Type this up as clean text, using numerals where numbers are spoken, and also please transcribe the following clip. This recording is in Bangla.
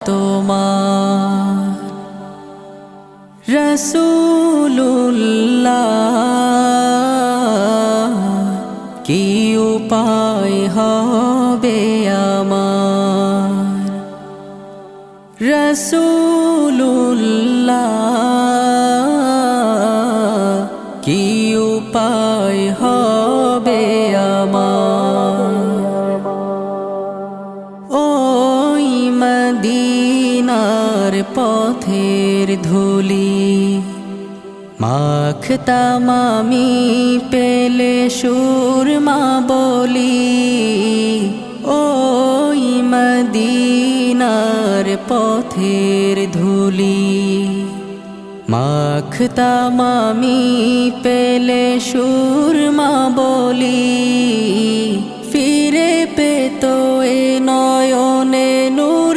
তোমার রাসূলুল্লাহ কি উপায় হবে আমার রাসূলুল্লাহ কি উপায় হবে আমার ওই মদিনার পথের ধুলি মাখতাম আমি পেলে সুরমা বলি ওই মদিনার পথের ধুলি মাখতাম আমি পেলে সুরমা বলি ফিরে পেতো এ নয়নে নূর